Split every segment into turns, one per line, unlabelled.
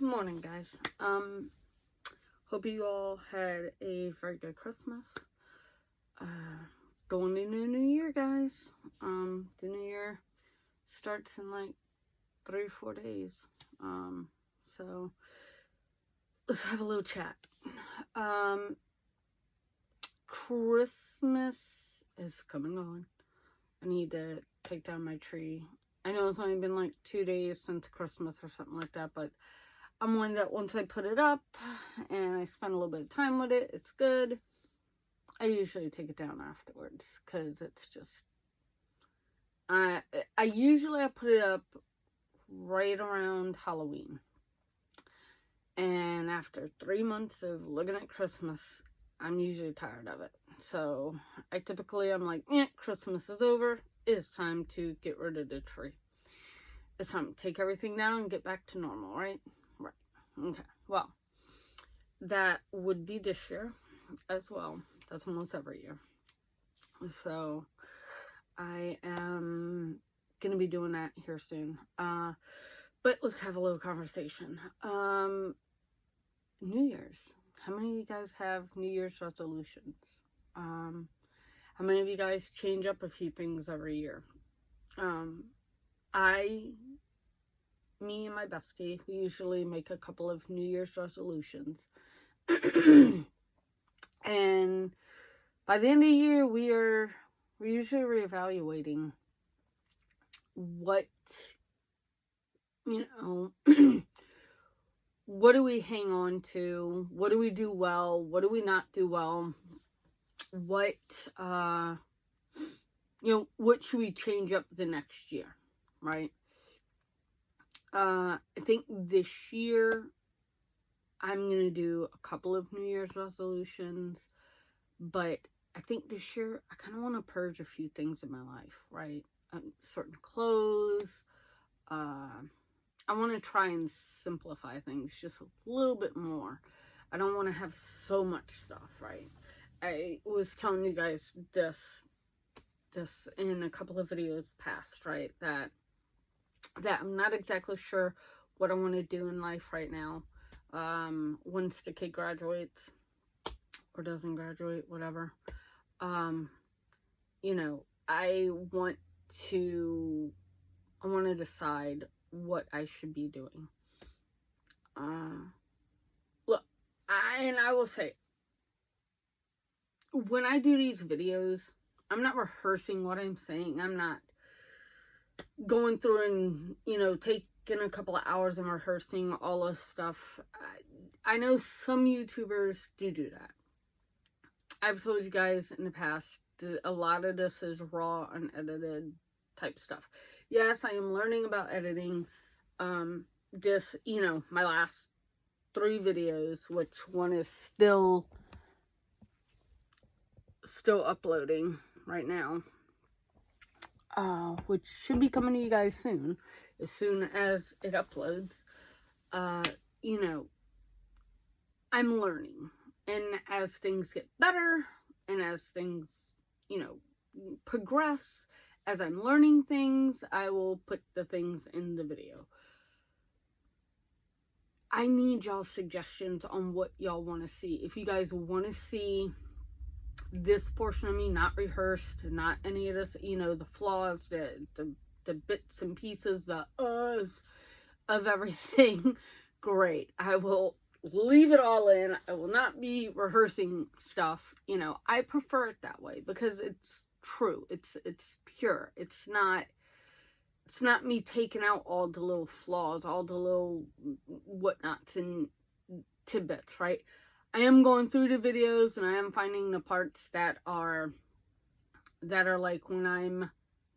Good morning, guys. Hope you all had a very good Christmas. Going into the new year, guys. The new year starts in like 3 or 4 days. So let's have a little chat. Christmas is coming on. I need to take down my tree. I know it's only been like 2 days since Christmas or something like that, but I'm one that once I put it up and I spend a little bit of time with it, it's good. I usually take it down afterwards because it's just, I usually put it up right around Halloween. And after 3 months of looking at Christmas, I'm usually tired of it. So I'm like, Christmas is over. It is time to get rid of the tree. It's time to take everything down and get back to normal, right? Right. Okay. Well, that would be this year as well. That's almost every year. So I am going to be doing that here soon. But let's have a little conversation. New Year's. How many of you guys have New Year's resolutions? How many of you guys change up a few things every year? Me and my bestie, we usually make a couple of New Year's resolutions. And by the end of the year, we're usually reevaluating what, what do we hang on to? What do we do well? What do we not do well? What should we change up the next year, right? I think this year I'm going to do a couple of New Year's resolutions, but I think this year I kind of want to purge a few things in my life, right? Certain clothes. I want to try and simplify things just a little bit more. I don't want to have so much stuff, right? I was telling you guys this in a couple of videos past, right? That I'm not exactly sure what I want to do in life right now. Once the kid graduates or doesn't graduate, whatever. I want to decide what I should be doing. Look, I will say, when I do these videos, I'm not rehearsing what I'm saying. I'm not going through and, taking a couple of hours and rehearsing all this stuff. I know some YouTubers do that. I've told you guys in the past, a lot of this is raw, unedited type stuff. Yes, I am learning about editing. My last 3 videos, which one is still uploading right now, which should be coming to you guys soon, as soon as it uploads. I'm learning, and as things get better, and as things, progress, as I'm learning things, I will put the things in the video. I need y'all's suggestions on what y'all want to see. If you guys want to see this portion of me not rehearsed, not any of this, the flaws, the bits and pieces, the uhs of everything, great. I will leave it all in. I will not be rehearsing stuff. I prefer it that way because it's true. It's pure. It's not me taking out all the little flaws, all the little whatnots and tidbits, right? I am going through the videos and I am finding the parts that are like when I'm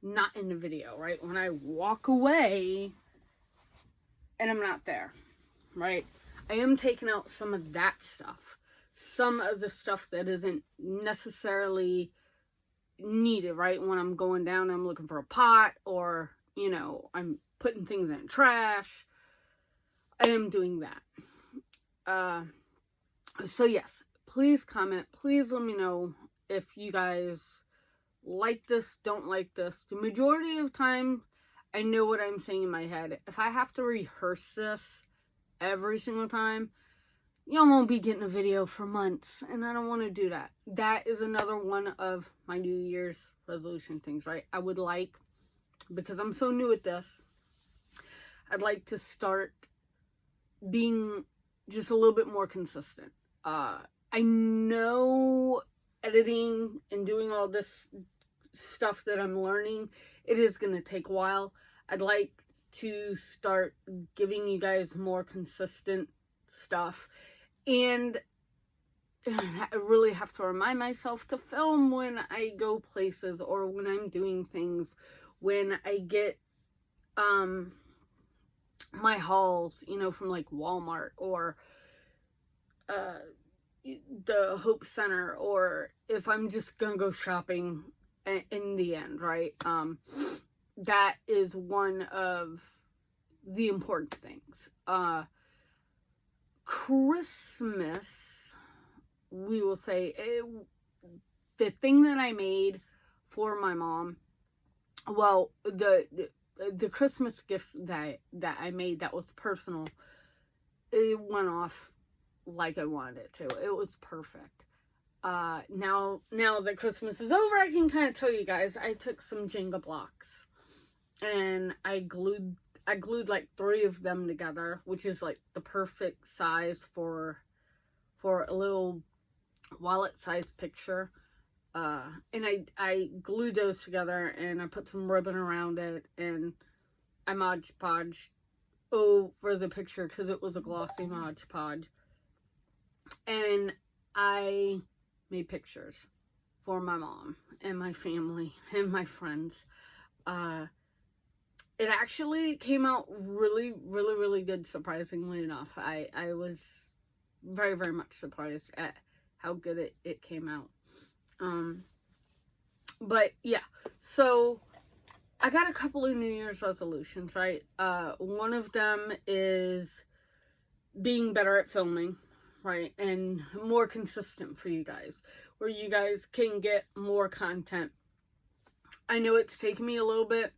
not in the video, right? When I walk away and I'm not there, right? I am taking out some of that stuff. Some of the stuff that isn't necessarily needed, right? When I'm going down, I'm looking for a pot, or, I'm putting things in trash. I am doing that. So yes, please comment. Please let me know if you guys like this, don't like this. The majority of time, I know what I'm saying in my head. If I have to rehearse this, every single time, y'all won't be getting a video for months, and I don't want to do that. That is another one of my New Year's resolution things, right? I would like, because I'm so new at this, I'd like to start being just a little bit more consistent. I know editing and doing all this stuff that I'm learning, it is going to take a while. I'd like to start giving you guys more consistent stuff. And I really have to remind myself to film when I go places, or when I'm doing things, when I get my hauls, you know, from like Walmart or the Hope Center, or if I'm just gonna go shopping in the end, right? That is one of the important things. Christmas, we will say, the thing that I made for my mom, well, the Christmas gift that I made that was personal, it went off like I wanted it to. It was perfect. Now that Christmas is over, I can kind of tell you guys, I took some Jenga blocks and I glued like 3 of them together, which is like the perfect size for a little wallet-sized picture. And I glued those together, and I put some ribbon around it, and I Mod Podged over the picture because it was a glossy Mod Podge. And I made pictures for my mom and my family and my friends. It actually came out really, really, really good, surprisingly enough. I was very, very much surprised at how good it came out. But yeah, so I got a couple of New Year's resolutions, right? One of them is being better at filming, right? And more consistent for you guys, where you guys can get more content. I know it's taken me a little bit.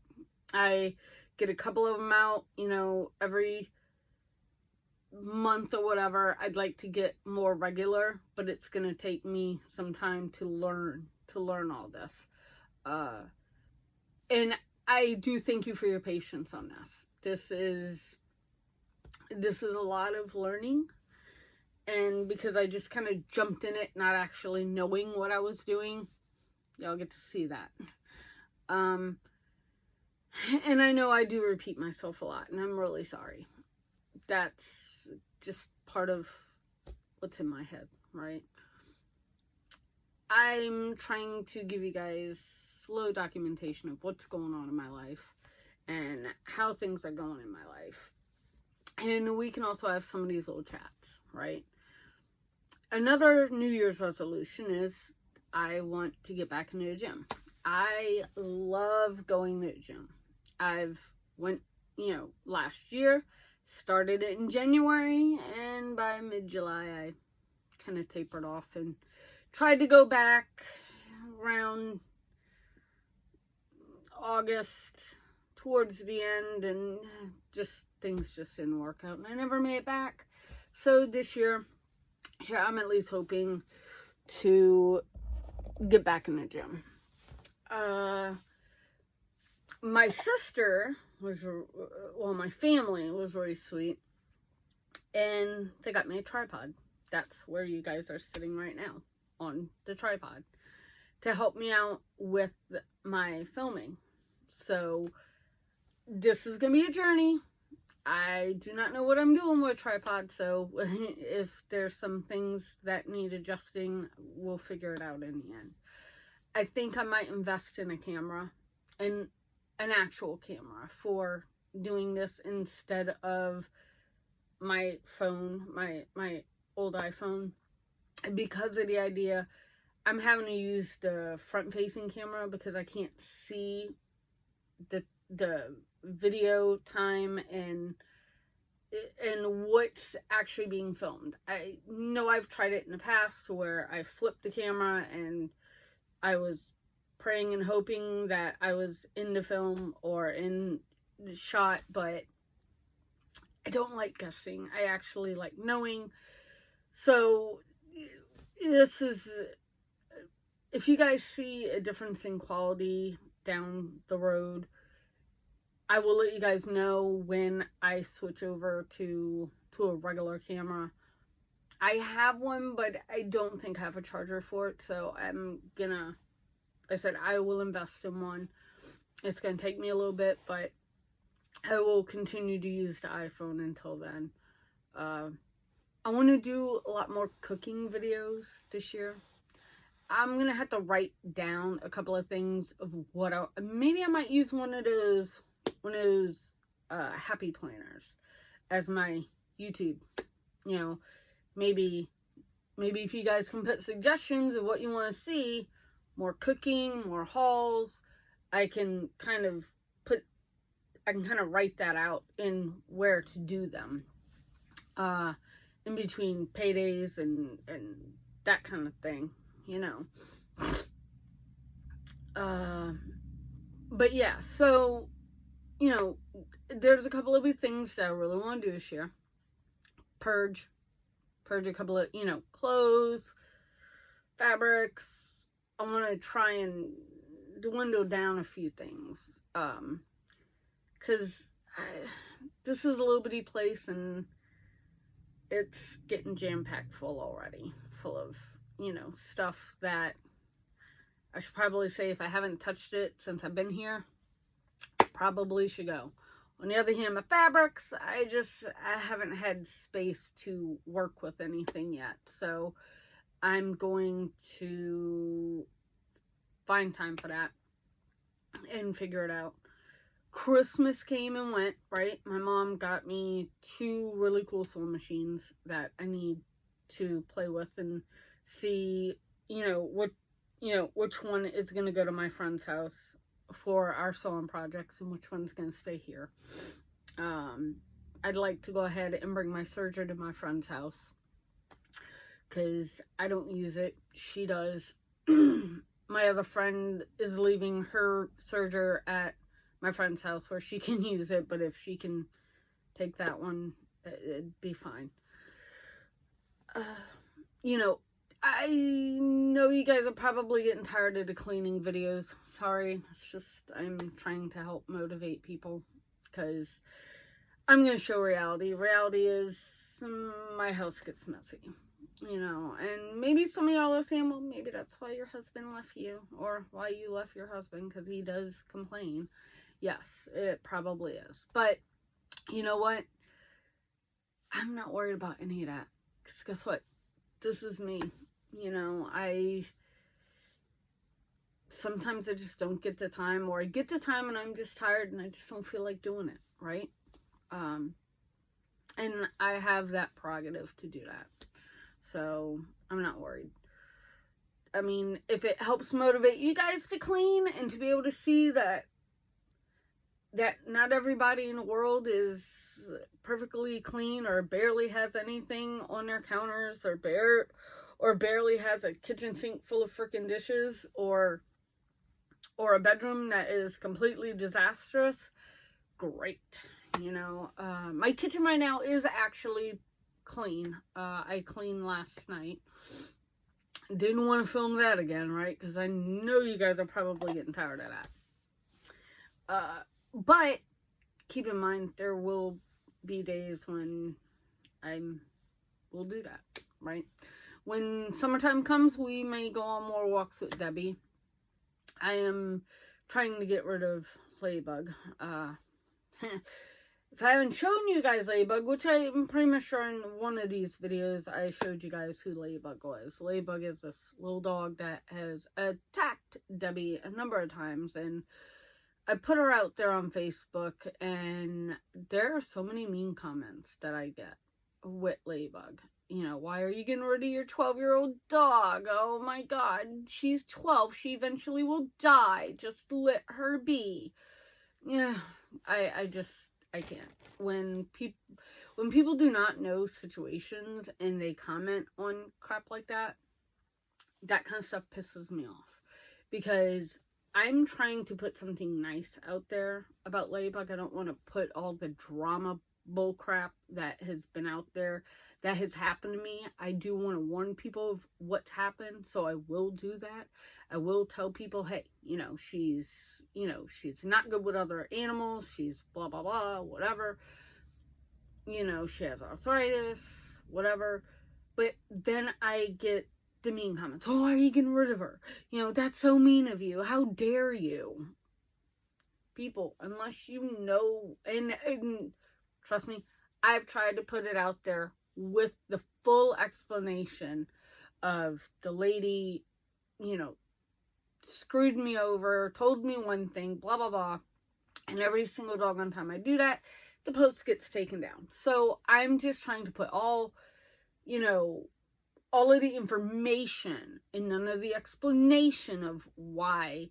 I get a couple of them out, you know, every month or whatever. I'd like to get more regular, but it's going to take me some time to learn all this. And I do thank you for your patience on this. This is a lot of learning, and because I just kind of jumped in it, not actually knowing what I was doing, y'all get to see that. And I know I do repeat myself a lot, and I'm really sorry. That's just part of what's in my head, right? I'm trying to give you guys slow documentation of what's going on in my life and how things are going in my life. And we can also have some of these little chats, right? Another New Year's resolution is I want to get back into the gym. I love going to the gym. I've went, you know, last year, started it in January, and by mid-July I kind of tapered off and tried to go back around August towards the end, and things just didn't work out, and I never made it back. So this year, I'm at least hoping to get back in the gym. My sister my family was really sweet, and they got me a tripod. That's where you guys are sitting right now, on the tripod, to help me out with my filming. So this is gonna be a journey. I do not know what I'm doing with a tripod, so if there's some things that need adjusting, we'll figure it out in the end. I think I might invest in a camera, and an actual camera, for doing this instead of my phone, my old iPhone, because of the idea I'm having to use the front-facing camera because I can't see the video time and what's actually being filmed. I know I've tried it in the past where I flipped the camera and I was praying and hoping that I was in the film or in the shot, but I don't like guessing. I actually like knowing. So this is, if you guys see a difference in quality down the road, I will let you guys know when I switch over to a regular camera. I have one, but I don't think I have a charger for it, so I'm gonna, like I said, I will invest in one. It's gonna take me a little bit, but I will continue to use the iPhone until then. I want to do a lot more cooking videos this year. I'm gonna have to write down a couple of things of what maybe I might use one of those happy planners as my YouTube. You know, maybe if you guys can put suggestions of what you want to see, more cooking, more hauls, I can kind of write that out in where to do them. In between paydays and that kind of thing, you know. But yeah, so, you know, there's a couple of big things that I really want to do this year. Purge a couple of, you know, clothes, fabrics. I want to try and dwindle down a few things. Because this is a little bitty place and it's getting jam-packed full already. Full of, you know, stuff that I should probably say, if I haven't touched it since I've been here, probably should go. On the other hand, my fabrics, I haven't had space to work with anything yet. So I'm going to find time for that and figure it out. Christmas came and went, right? My mom got me 2 really cool sewing machines that I need to play with and see, which one is going to go to my friend's house for our sewing projects and which one's going to stay here. I'd like to go ahead and bring my serger to my friend's house because I don't use it. She does. My other friend is leaving her serger at my friend's house where she can use it, but if she can take that one, it'd be fine. You know, I know you guys are probably getting tired of the cleaning videos. Sorry, it's just I'm trying to help motivate people because I'm going to show reality. Reality is my house gets messy, you know, and maybe some of y'all are saying, well, maybe that's why your husband left you, or why you left your husband, because he does complain. Yes, it probably is. But you know what? I'm not worried about any of that. Because guess what? This is me. You know, sometimes I just don't get the time, or I get the time and I'm just tired and I just don't feel like doing it, right? And I have that prerogative to do that. So I'm not worried. I mean, if it helps motivate you guys to clean and to be able to see that not everybody in the world is perfectly clean or barely has anything on their counters or barely has a kitchen sink full of freaking dishes or a bedroom that is completely disastrous, great. You know, my kitchen right now is actually clean. I cleaned last night. Didn't want to film that again, right? Because I know you guys are probably getting tired of that. But keep in mind, there will be days when we'll do that, right? When summertime comes, we may go on more walks with Debbie. I am trying to get rid of Ladybug. If I haven't shown you guys Ladybug, which I'm pretty much sure in one of these videos I showed you guys who Ladybug was. Ladybug is this little dog that has attacked Debbie a number of times, and I put her out there on Facebook, and there are so many mean comments that I get with Ladybug. You know, why are you getting rid of your 12-year-old dog? Oh my God, she's 12. She eventually will die. Just let her be. Yeah, I can't. When people do not know situations and they comment on crap like that kind of stuff pisses me off. Because I'm trying to put something nice out there about Ladybug. I don't want to put all the drama bull crap that has been out there that has happened to me. I do want to warn people of what's happened, so I will do that. I will tell people, hey, she's not good with other animals, she's blah blah blah, whatever, she has arthritis, whatever. But then I get the mean comments, oh, why are you getting rid of her? That's so mean of you, how dare you? People, unless you know, and trust me, I've tried to put it out there with the full explanation of the lady, screwed me over, told me one thing, blah, blah, blah. And every single doggone time I do that, the post gets taken down. So I'm just trying to put all of the information and none of the explanation of why,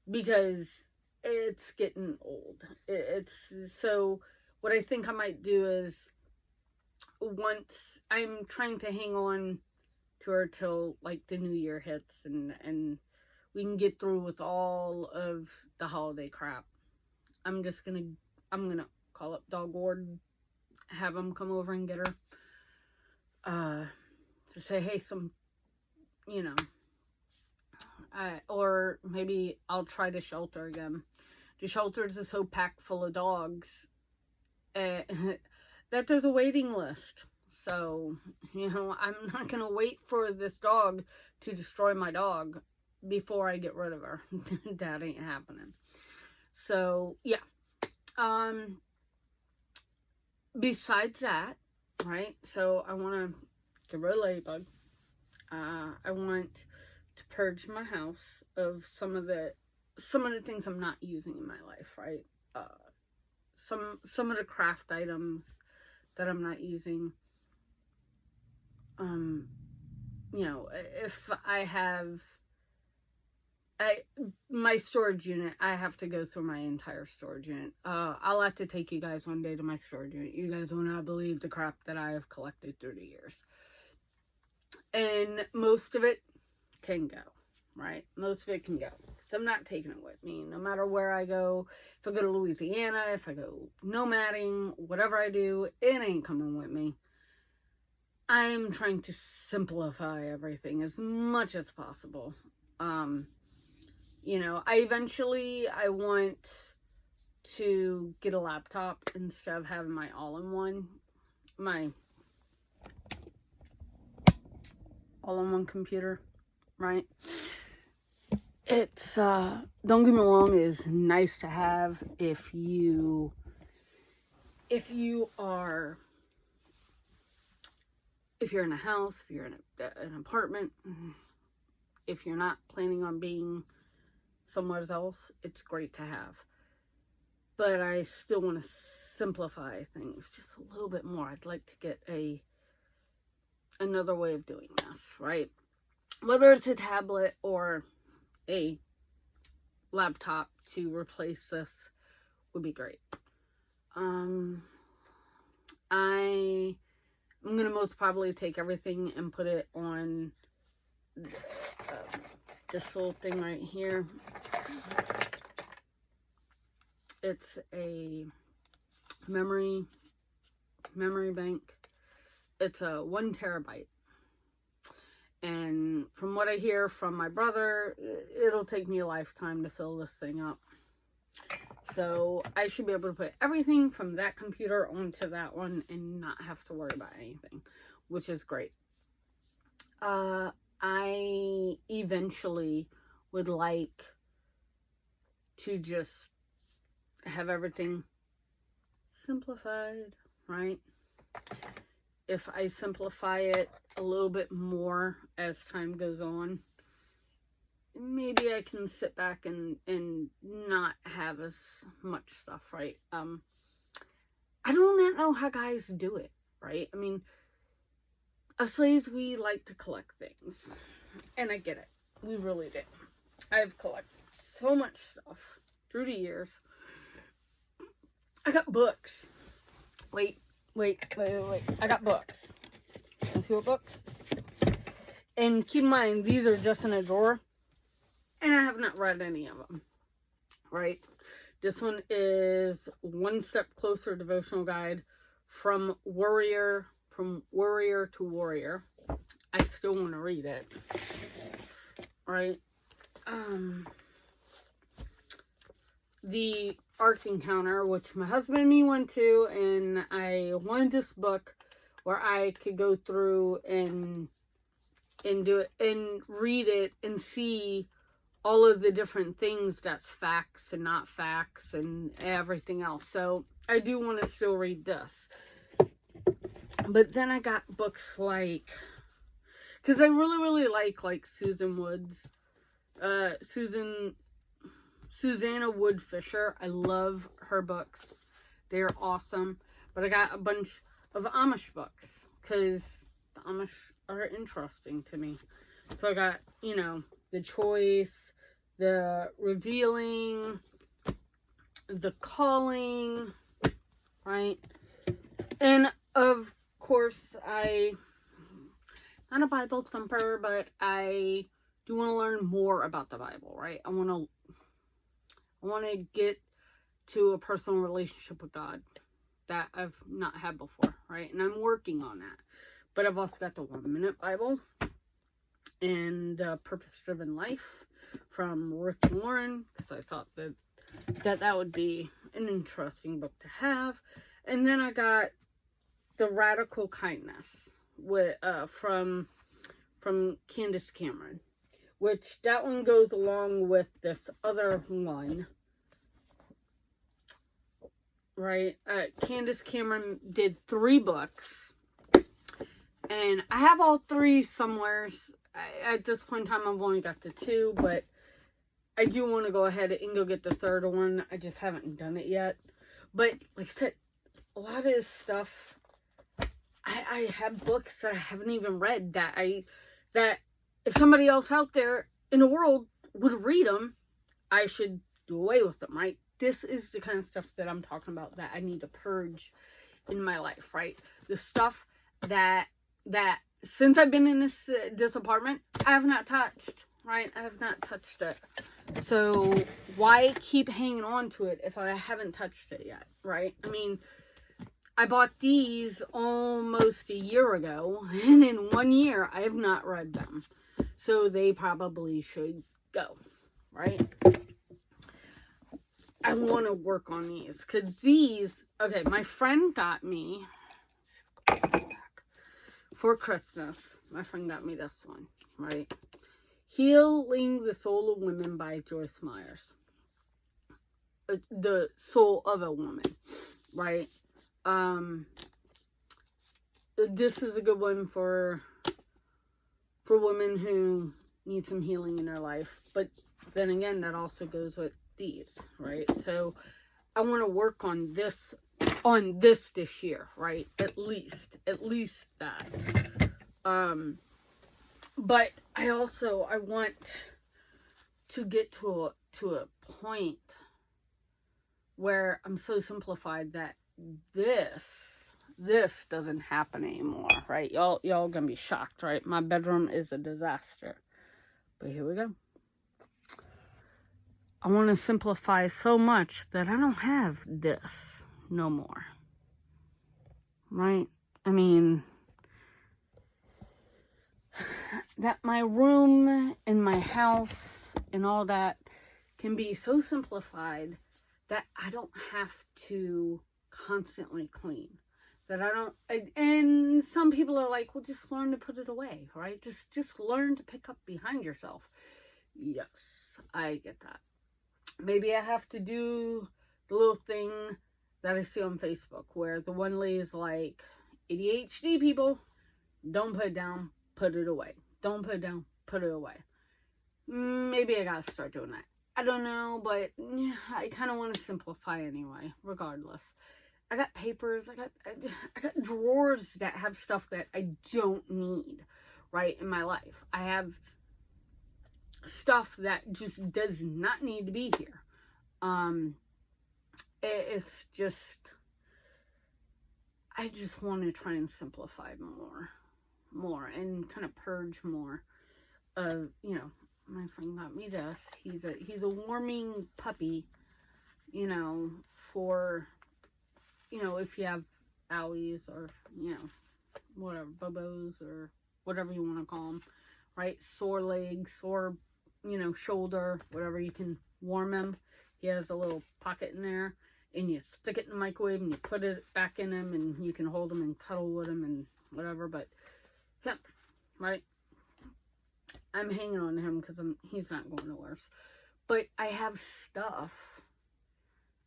because it's getting old. So what I think I might do is, once I'm trying to hang on to her till like the new year hits and we can get through with all of the holiday crap. I'm gonna call up dog warden, have them come over and get her, to say, hey, or maybe I'll try the shelter again. The shelters is so packed full of dogs that there's a waiting list. So, I'm not going to wait for this dog to destroy my dog before I get rid of her. That ain't happening. So, yeah. Besides that, right? So, I want to get rid of Ladybug. I want to purge my house of some of the things I'm not using in my life, right? Some of the craft items that I'm not using. If I have my storage unit, I have to go through my entire storage unit. I'll have to take you guys one day to my storage unit. You guys will not believe the crap that I have collected through the years. And most of it can go, right? Most of it can go. Because I'm not taking it with me. No matter where I go, if I go to Louisiana, if I go nomading, whatever I do, it ain't coming with me. I'm trying to simplify everything as much as possible. I want to get a laptop instead of having my all-in-one computer, right? It's, don't get me wrong, it is nice to have if you're in a house, if you're in an apartment, if you're not planning on being somewhere else, it's great to have. But I still want to simplify things just a little bit more. I'd like to get another way of doing this, right? Whether it's a tablet or a laptop to replace this would be great. I'm gonna most probably take everything and put it on this little thing right here. It's a memory bank. It's a 1 terabyte. And from what I hear from my brother, it'll take me a lifetime to fill this thing up. So I should be able to put everything from that computer onto that one and not have to worry about anything, which is great. I eventually would like to just have everything simplified, right? If I simplify it a little bit more as time goes on, maybe I can sit back and not have as much stuff, right? I do not know how guys do it, right? I mean, us ladies, we like to collect things, and I get it. We really do. I've collected so much stuff through the years. I got books. Wait. I got books. You see what books? And keep in mind, these are just in a drawer. And I have not read any of them. Right? This one is One Step Closer Devotional Guide From Warrior to Warrior. I still want to read it. Right? The Ark Encounter, which my husband and me went to, and I wanted this book where I could go through and do it and read it and see all of the different things that's facts and not facts and everything else. So I do want to still read this. But then I got books like, because I really like Susan Woods, Susanna Wood Fisher. I love her books. They're awesome. But I got a bunch of Amish books because the Amish are interesting to me. So I got, you know, The Choice, The Revealing, The Calling, right? And of course, not a Bible thumper, but I do want to learn more about the Bible, right? I want to get to a personal relationship with God that I've not had before, right? And I'm working on that. But I've also got the 1 Minute Bible and the Purpose Driven Life from Rick Warren, because I thought that would be an interesting book to have. And then I got The Radical Kindness with from Candace Cameron, which that one goes along with this other one, right? Candace Cameron did 3 books, and I have all 3 somewhere. At this point in time, I've only got the 2, but I do want to go ahead and go get the 3rd one. I just haven't done it yet. But like I said, a lot of this stuff, I have books that I haven't even read that if somebody else out there in the world would read them, I should do away with them, right? This is the kind of stuff that I'm talking about that I need to purge in my life, right? The stuff that since I've been in this apartment, I have not touched, right? I have not touched it. So why keep hanging on to it if I haven't touched it yet, right? I mean, I bought these almost a year ago, and in 1 year, I have not read them. So they probably should go, right? I want to work on these, because these, okay, my friend got me, for Christmas, my friend got me this one, right? Healing the Soul of Women by Joyce Myers. The Soul of a Woman, right? This is a good one for women who need some healing in their life. But then again, that also goes with these, right? So I want to work on this this year, right? At least that. But I want to get to a point where I'm so simplified that this doesn't happen anymore, right? Y'all gonna be shocked, right? My bedroom is a disaster. But here we go. I want to simplify so much that I don't have this no more, right? I mean, that my room and my house and all that can be so simplified that I don't have to constantly clean. That I don't, and some people are like, well, just learn to put it away, right? Just learn to pick up behind yourself. Yes, I get that. Maybe I have to do the little thing that I see on Facebook where the one lady's like, ADHD people, don't put it down, put it away. Don't put it down, put it away. Maybe I gotta start doing that. I don't know, but I kind of want to simplify anyway, regardless. I got papers, I got drawers that have stuff that I don't need, right, in my life. I have stuff that just does not need to be here. It's just, I just want to try and simplify more and kind of purge more of, you know, my friend got me this. He's a warming puppy, you know, for, you know, if you have owies, or, you know, whatever, bobos, or whatever you want to call them, right? Sore legs, sore, you know, shoulder, whatever, you can warm him. He has a little pocket in there, and you stick it in the microwave, and you put it back in him, and you can hold him and cuddle with him and whatever. But him, right? I'm hanging on to him because he's not going nowhere. But I have stuff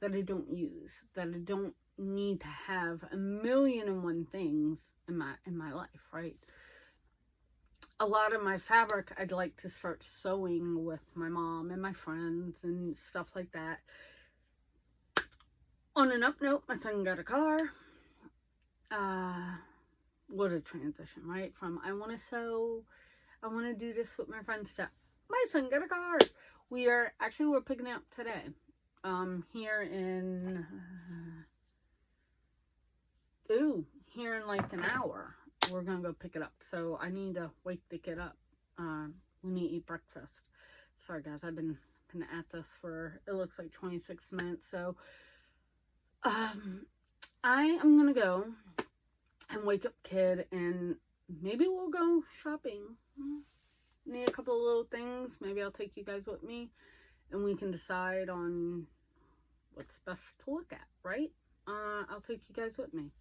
that I don't use, that I don't need to have 1,000,001 things in my life, right? A lot of my fabric I'd like to start sewing with my mom and my friends and stuff like that. On an up note, my son got a car. What a transition, right? From I want to sew, I want to do this with my friends, to my son got a car. We're picking it up today. Here in like an hour, we're gonna go pick it up. So I need to wake the kid up. We need to eat breakfast. Sorry guys, I've been at this for, it looks like 26 minutes. So I am gonna go and wake up kid, and maybe we'll go shopping. Need a couple of little things. Maybe I'll take you guys with me, and we can decide on what's best to look at, right? I'll take you guys with me.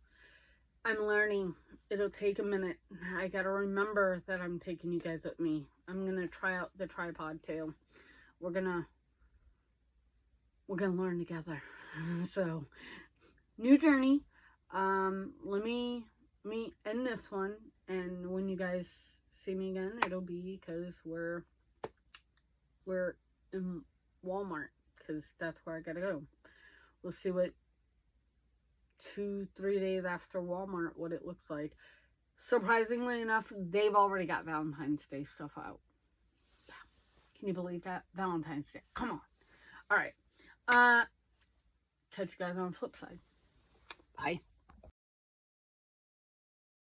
I'm learning. It'll take a minute. I gotta remember that I'm taking you guys with me. I'm gonna try out the tripod too. We're gonna learn together. So, new journey. Let me end this one, and when you guys see me again, it'll be because we're in Walmart, because that's where I gotta go. We'll see what 2-3 days after Walmart, what it looks like. Surprisingly enough, they've already got Valentine's Day stuff out. Yeah. Can you believe that? Valentine's Day. Come on. All right. Catch you guys on the flip side. Bye.